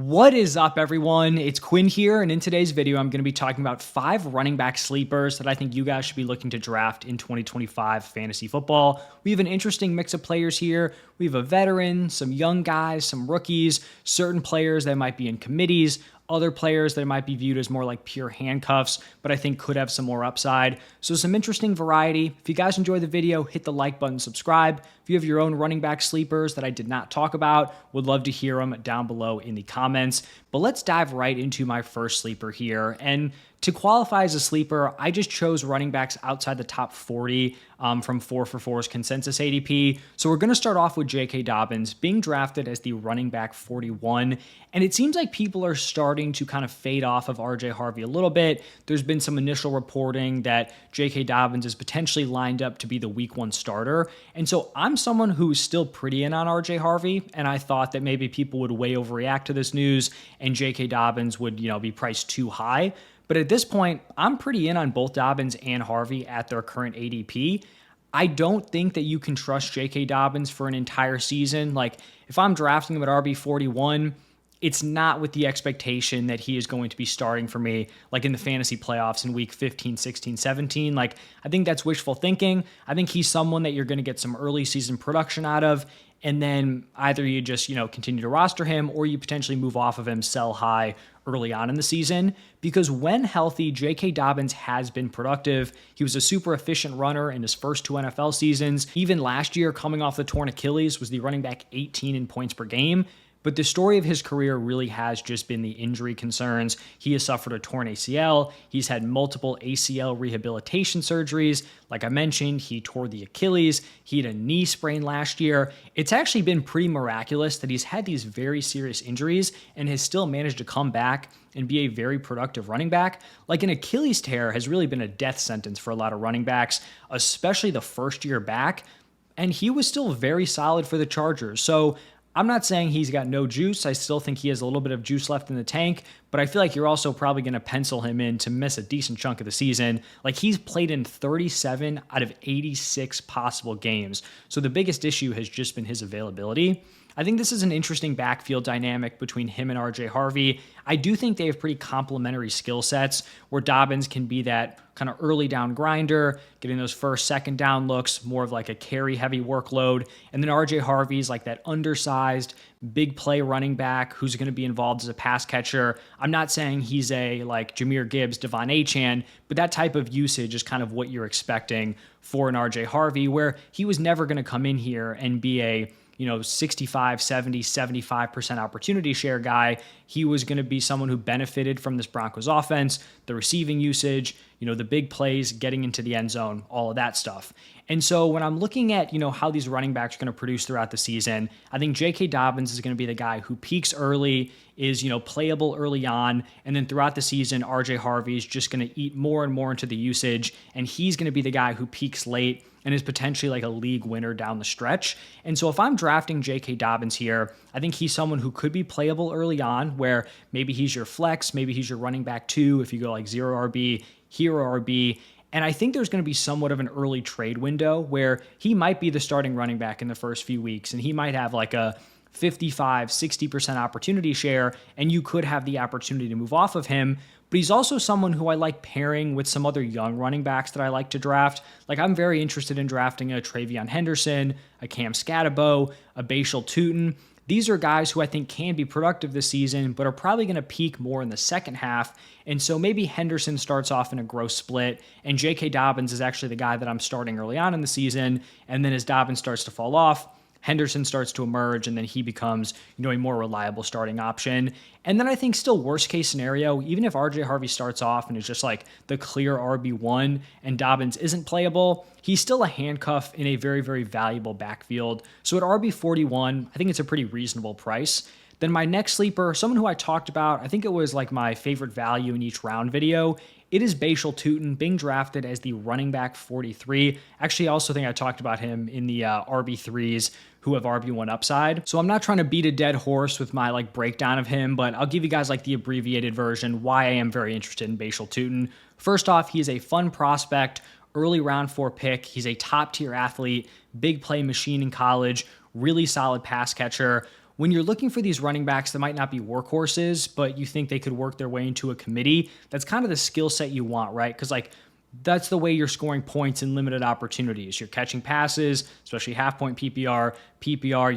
What is up, everyone? It's Quinn here, and in today's video, I'm going to be talking about 5 running back sleepers that I think you guys should be looking to draft in 2025 fantasy football. We have an interesting mix of players here. We have a veteran, some young guys, some rookies, certain players that might be in committees, other players that might be viewed as more like pure handcuffs, but I think could have some more upside. So some interesting variety. If you guys enjoyed the video, hit the like button, subscribe. If you have your own running back sleepers that I did not talk about, would love to hear them down below in the comments. But let's dive right into my first sleeper here. And to qualify as a sleeper, I just chose running backs outside the top 40 from 4for4's consensus ADP. So we're going to start off with J.K. Dobbins being drafted as the running back 41. And it seems like people are starting to kind of fade off of R.J. Harvey a little bit. There's been some initial reporting that J.K. Dobbins is potentially lined up to be the week 1 starter. And so I'm someone who's still pretty in on R.J. Harvey. And I thought that maybe people would way overreact to this news and J.K. Dobbins would, be priced too high. But at this point, I'm pretty in on both Dobbins and Harvey at their current ADP. I don't think that you can trust J.K. Dobbins for an entire season. Like, if I'm drafting him at RB41, it's not with the expectation that he is going to be starting for me, like in the fantasy playoffs in week 15, 16, 17. Like, I think that's wishful thinking. I think he's someone that you're going to get some early season production out of. And then either you just, continue to roster him or you potentially move off of him, sell high early on in the season. Because when healthy, J.K. Dobbins has been productive. He was a super efficient runner in his first 2 NFL seasons. Even last year, coming off the torn Achilles, was the running back 18 in points per game. But the story of his career really has just been the injury concerns. He has suffered a torn ACL. He's had multiple ACL rehabilitation surgeries. Like I mentioned, he tore the Achilles. He had a knee sprain last year. It's actually been pretty miraculous that he's had these very serious injuries and has still managed to come back and be a very productive running back. Like, an Achilles tear has really been a death sentence for a lot of running backs, especially the first year back. And he was still very solid for the Chargers. So I'm not saying he's got no juice. I still think he has a little bit of juice left in the tank, but I feel like you're also probably going to pencil him in to miss a decent chunk of the season. Like, he's played in 37 out of 86 possible games. So the biggest issue has just been his availability. I think this is an interesting backfield dynamic between him and R.J. Harvey. I do think they have pretty complementary skill sets where Dobbins can be that kind of early down grinder, getting those first, second down looks, more of like a carry heavy workload. And then R.J. Harvey's like that undersized, big play running back who's going to be involved as a pass catcher. I'm not saying he's a like Jahmyr Gibbs, Devon Achane, but that type of usage is kind of what you're expecting for an R.J. Harvey, where he was never going to come in here and be a 65, 70, 75% opportunity share guy. He was going to be someone who benefited from this Broncos offense, the receiving usage, the big plays, getting into the end zone, all of that stuff. And so when I'm looking at, how these running backs are going to produce throughout the season, I think J.K. Dobbins is going to be the guy who peaks early, is, playable early on, and then throughout the season, R.J. Harvey is just going to eat more and more into the usage, and he's going to be the guy who peaks late and is potentially like a league winner down the stretch. And so if I'm drafting J.K. Dobbins here, I think he's someone who could be playable early on, where maybe he's your flex, maybe he's your running back 2 if you go like 0 RB, hero RB. And I think there's going to be somewhat of an early trade window where he might be the starting running back in the first few weeks, and he might have like a 55, 60% opportunity share, and you could have the opportunity to move off of him. But he's also someone who I like pairing with some other young running backs that I like to draft. Like, I'm very interested in drafting a Travion Henderson, a Cam Scatterbo, a Bhayshul Tuten. These are guys who I think can be productive this season, but are probably going to peak more in the second half. And so maybe Henderson starts off in a gross split, and J.K. Dobbins is actually the guy that I'm starting early on in the season. And then as Dobbins starts to fall off, Henderson starts to emerge, and then he becomes, a more reliable starting option. And then I think still worst case scenario, even if R.J. Harvey starts off and is just like the clear RB1 and Dobbins isn't playable, he's still a handcuff in a very, very valuable backfield. So at RB41, I think it's a pretty reasonable price. Then my next sleeper, someone who I talked about, I think it was like my favorite value in each round video, it is Bhayshul Tuten being drafted as the running back 43. Actually, I also think I talked about him in the RB3s who have RB1 upside. So I'm not trying to beat a dead horse with my like breakdown of him, but I'll give you guys like the abbreviated version why I am very interested in Bhayshul Tuten. First off, he is a fun prospect, early round 4 pick. He's a top tier athlete, big play machine in college, really solid pass catcher. when you're looking for these running backs that might not be workhorses, but you think they could work their way into a committee, that's kind of the skill set you want, right? Because like that's the way you're scoring points in limited opportunities. You're catching passes, especially half point PPR,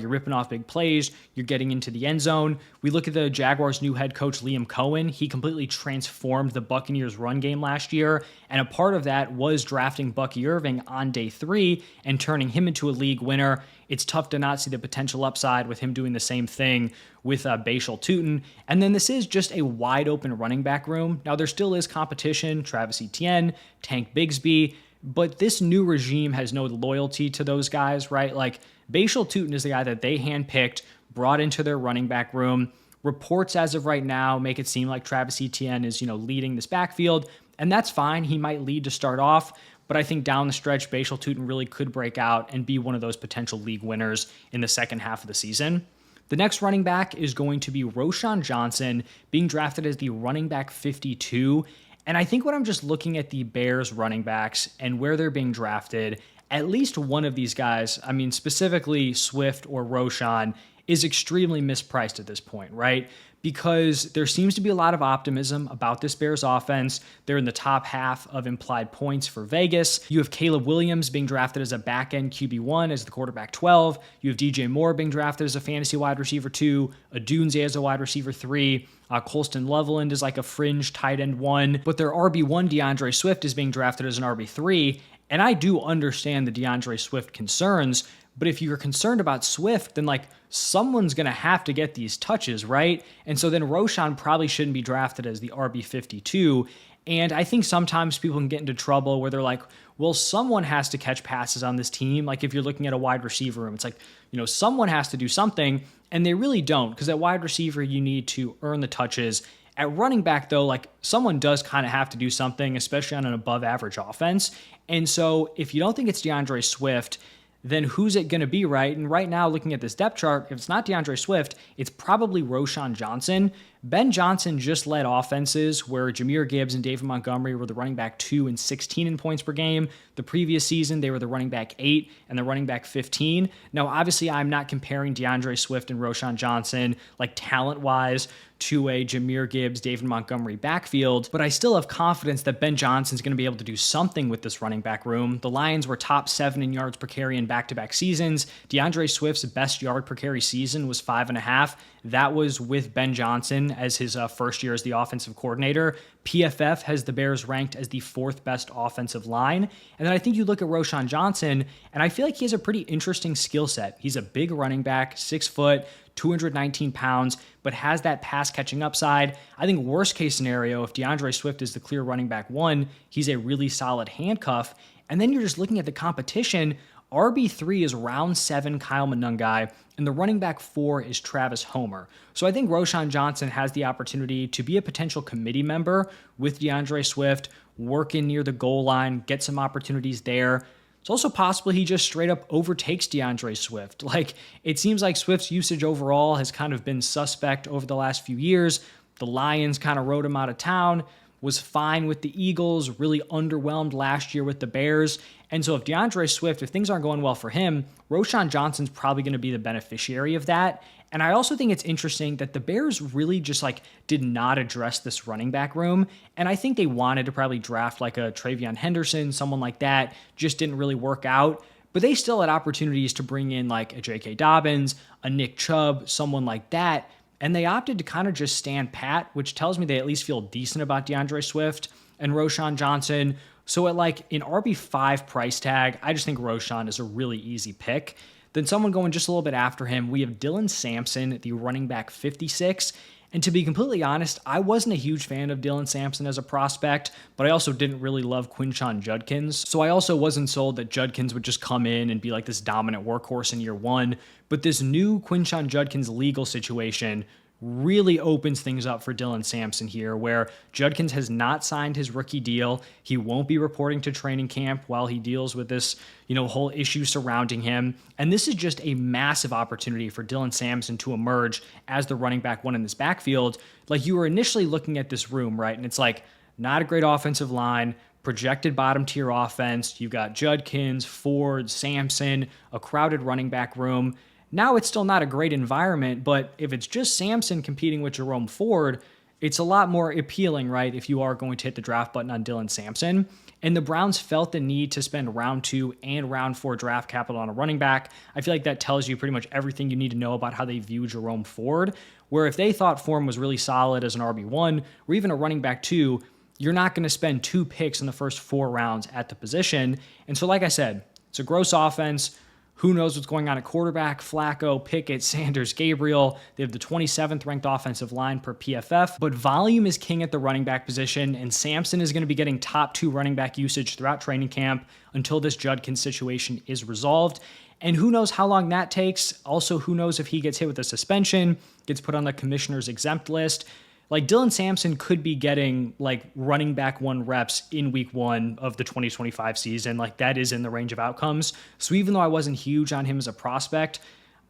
you're ripping off big plays, you're getting into the end zone. We look at the Jaguars' new head coach, Liam Cohen. He completely transformed the Buccaneers' run game last year, and a part of that was drafting Bucky Irving on day 3 and turning him into a league winner. It's tough to not see the potential upside with him doing the same thing with Bhayshul Tuten. And then this is just a wide open running back room. Now, there still is competition, Travis Etienne, Tank Bigsby, but this new regime has no loyalty to those guys, right? Like, Bhayshul Tuten is the guy that they handpicked, brought into their running back room. Reports as of right now make it seem like Travis Etienne is, leading this backfield, and that's fine. He might lead to start off, but I think down the stretch, Bhayshul Tuten really could break out and be one of those potential league winners in the second half of the season. The next running back is going to be Roschon Johnson, being drafted as the running back 52. And I think when I'm just looking at the Bears running backs and where they're being drafted, at least one of these guys, I mean, specifically Swift or Roschon, is extremely mispriced at this point, right? Because there seems to be a lot of optimism about this Bears offense. They're in the top half of implied points for Vegas. You have Caleb Williams being drafted as a back-end QB1 as the quarterback 12. You have DJ Moore being drafted as a fantasy wide receiver 2. Adunze as a wide receiver 3. Colston Loveland is like a fringe tight end 1. But their RB1 DeAndre Swift is being drafted as an RB3. And I do understand the DeAndre Swift concerns, but if you're concerned about Swift, then like someone's going to have to get these touches, right? And so then Roschon probably shouldn't be drafted as the RB52. And I think sometimes people can get into trouble where they're like, well, someone has to catch passes on this team. Like if you're looking at a wide receiver room, it's like, someone has to do something, and they really don't, because at wide receiver, you need to earn the touches. At running back, though, like someone does kind of have to do something, especially on an above average offense. And so if you don't think it's DeAndre Swift, then who's it going to be, right? And right now, looking at this depth chart, if it's not DeAndre Swift, it's probably Roschon Johnson. Ben Johnson just led offenses where Jahmyr Gibbs and David Montgomery were the running back 2 and 16 in points per game. The previous season, they were the running back 8 and the running back 15. Now, obviously, I'm not comparing DeAndre Swift and Roschon Johnson, like talent-wise, to a Jahmyr Gibbs, David Montgomery backfield, but I still have confidence that Ben Johnson's going to be able to do something with this running back room. The Lions were top 7 in yards per carry in back-to-back seasons. DeAndre Swift's best yard per carry season was 5.5. That was with Ben Johnson as his first year as the offensive coordinator. PFF has the Bears ranked as the 4th best offensive line. And then I think you look at Roschon Johnson, and I feel like he has a pretty interesting skill set. He's a big running back, 6 foot, 219 pounds, but has that pass catching upside. I think worst case scenario, if DeAndre Swift is the clear running back 1, he's a really solid handcuff. And then you're just looking at the competition. RB3 is round 7 Kyle Monangai, and the running back 4 is Travis Homer. So I think Roschon Johnson has the opportunity to be a potential committee member with DeAndre Swift, work in near the goal line, get some opportunities there. It's also possible he just straight up overtakes DeAndre Swift. Like, it seems like Swift's usage overall has kind of been suspect over the last few years. The Lions kind of rode him out of town, was fine with the Eagles, really underwhelmed last year with the Bears. And so if DeAndre Swift, if things aren't going well for him, Roschon Johnson's probably going to be the beneficiary of that. And I also think it's interesting that the Bears really just did not address this running back room. And I think they wanted to probably draft like a Travion Henderson, someone like that, just didn't really work out. But they still had opportunities to bring in like a J.K. Dobbins, a Nick Chubb, someone like that. And they opted to kind of just stand pat, which tells me they at least feel decent about DeAndre Swift and Roschon Johnson. So at like an RB5 price tag, I just think Roschon is a really easy pick. Then someone going just a little bit after him, we have Dylan Sampson, the running back 56. And to be completely honest, I wasn't a huge fan of Dylan Sampson as a prospect, but I also didn't really love Quinshon Judkins. So I also wasn't sold that Judkins would just come in and be like this dominant workhorse in year 1. But this new Quinshon Judkins legal situation really opens things up for Dylan Sampson here, where Judkins has not signed his rookie deal. He won't be reporting to training camp while he deals with this, whole issue surrounding him. And this is just a massive opportunity for Dylan Sampson to emerge as the running back 1 in this backfield. Like, you were initially looking at this room, right? And it's like, not a great offensive line, projected bottom tier offense. You've got Judkins, Ford, Sampson, a crowded running back room. Now it's still not a great environment, but if it's just Sampson competing with Jerome Ford, it's a lot more appealing, right? If you are going to hit the draft button on Dylan Sampson. And the Browns felt the need to spend round 2 and round 4 draft capital on a running back. I feel like that tells you pretty much everything you need to know about how they view Jerome Ford, where if they thought Form was really solid as an RB1 or even a running back 2, you're not going to spend 2 picks in the first 4 rounds at the position. And so, like I said, it's a gross offense. Who knows what's going on at quarterback? Flacco, Pickett, Sanders, Gabriel. They have the 27th ranked offensive line per PFF, but volume is king at the running back position, and Sampson is going to be getting top 2 running back usage throughout training camp until this Judkins situation is resolved. And who knows how long that takes? Also, who knows if he gets hit with a suspension, gets put on the commissioner's exempt list. Like Dylan Sampson could be getting like running back 1 reps in week 1 of the 2025 season. Like that is in the range of outcomes. So even though I wasn't huge on him as a prospect,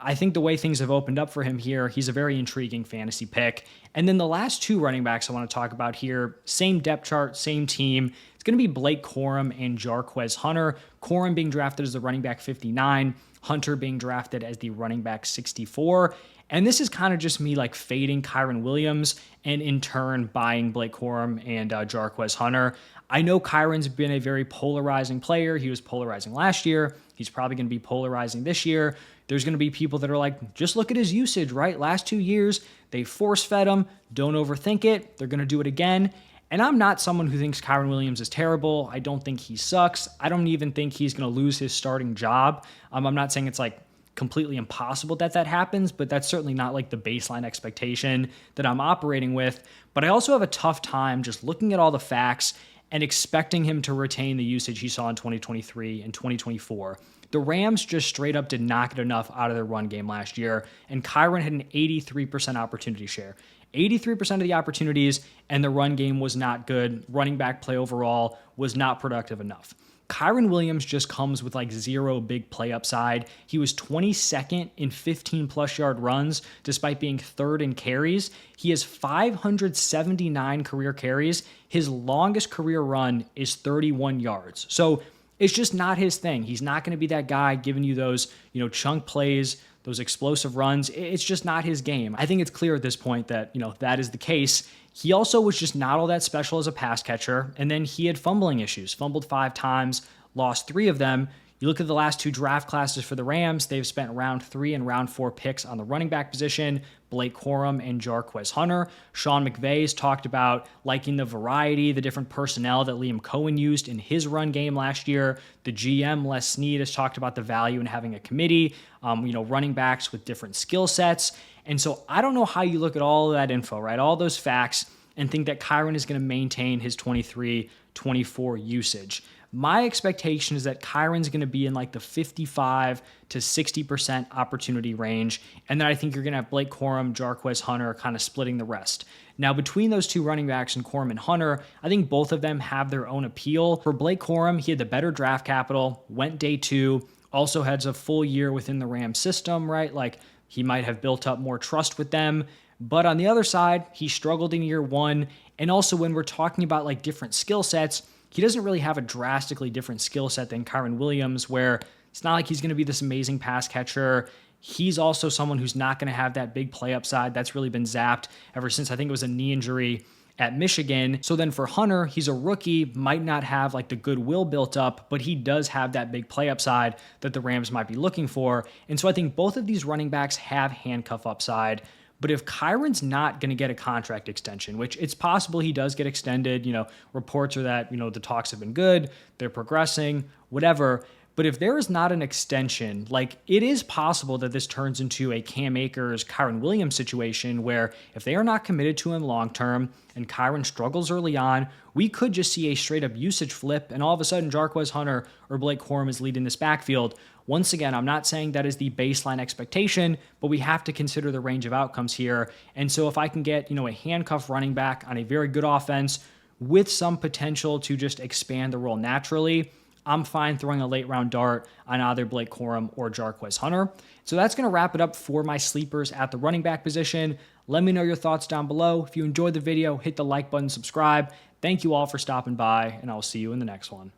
I think the way things have opened up for him here, he's a very intriguing fantasy pick. And then the last 2 running backs I want to talk about here, same depth chart, same team. It's going to be Blake Corum and Jarquez Hunter. Corum being drafted as the running back 59, Hunter being drafted as the running back 64. And this is kind of just me like fading Kyren Williams and in turn buying Blake Corum and Jarquez Hunter. I know Kyron's been a very polarizing player. He was polarizing last year. He's probably going to be polarizing this year. There's going to be people that are like, just look at his usage, right? Last 2 years, they force-fed him. Don't overthink it. They're going to do it again. And I'm not someone who thinks Kyren Williams is terrible. I don't think he sucks. I don't even think he's going to lose his starting job. I'm not saying it's like completely impossible that that happens, but that's certainly not like the baseline expectation that I'm operating with. But I also have a tough time just looking at all the facts and expecting him to retain the usage he saw in 2023 and 2024. The Rams just straight up did not get enough out of their run game last year, and Kyren had an 83% opportunity share. 83% of the opportunities, and the run game was not good. Running back play overall was not productive enough. Kyren Williams just comes with like 0 big play upside. He was 22nd in 15-plus yard runs, despite being 3rd in carries. He has 579 career carries. His longest career run is 31 yards. So it's just not his thing. He's not going to be that guy giving you those, chunk plays, those explosive runs. It's just not his game. I think it's clear at this point that, that is the case. He also was just not all that special as a pass catcher, and then he had fumbling issues. Fumbled 5 times, lost 3 of them. You look at the last 2 draft classes for the Rams, they've spent round 3 and round 4 picks on the running back position, Blake Corum and Jarquez Hunter. Sean McVay's talked about liking the variety, the different personnel that Liam Cohen used in his run game last year. The GM, Les Snead, has talked about the value in having a committee, running backs with different skill sets. And so I don't know how you look at all of that info, right? All those facts and think that Kyren is going to maintain his 23-24 usage. My expectation is that Kyren's going to be in like the 55 to 60% opportunity range. And then I think you're going to have Blake Corum, Jarquez Hunter kind of splitting the rest. Now, between those 2 running backs and Corum and Hunter, I think both of them have their own appeal. For Blake Corum, he had the better draft capital, went day 2, also has a full year within the Rams system, right? Like he might have built up more trust with them. But on the other side, he struggled in year 1. And also when we're talking about like different skill sets, he doesn't really have a drastically different skill set than Kyren Williams, where it's not like he's going to be this amazing pass catcher. He's also someone who's not going to have that big play upside. That's really been zapped ever since I think it was a knee injury at Michigan. So then for Hunter, he's a rookie, might not have like the goodwill built up, but he does have that big play upside that the Rams might be looking for. And so I think both of these running backs have handcuff upside. But if Kyren's not going to get a contract extension, which it's possible he does get extended, reports are that, the talks have been good, they're progressing, whatever. But if there is not an extension, like it is possible that this turns into a Cam Akers, Kyren Williams situation where if they are not committed to him long-term and Kyren struggles early on, we could just see a straight up usage flip and all of a sudden Jarquez Hunter or Blake Corum is leading this backfield. Once again, I'm not saying that is the baseline expectation, but we have to consider the range of outcomes here. And so if I can get, a handcuff running back on a very good offense with some potential to just expand the role naturally, I'm fine throwing a late round dart on either Blake Corum or Jarquez Hunter. So that's going to wrap it up for my sleepers at the running back position. Let me know your thoughts down below. If you enjoyed the video, hit the like button, subscribe. Thank you all for stopping by, and I'll see you in the next one.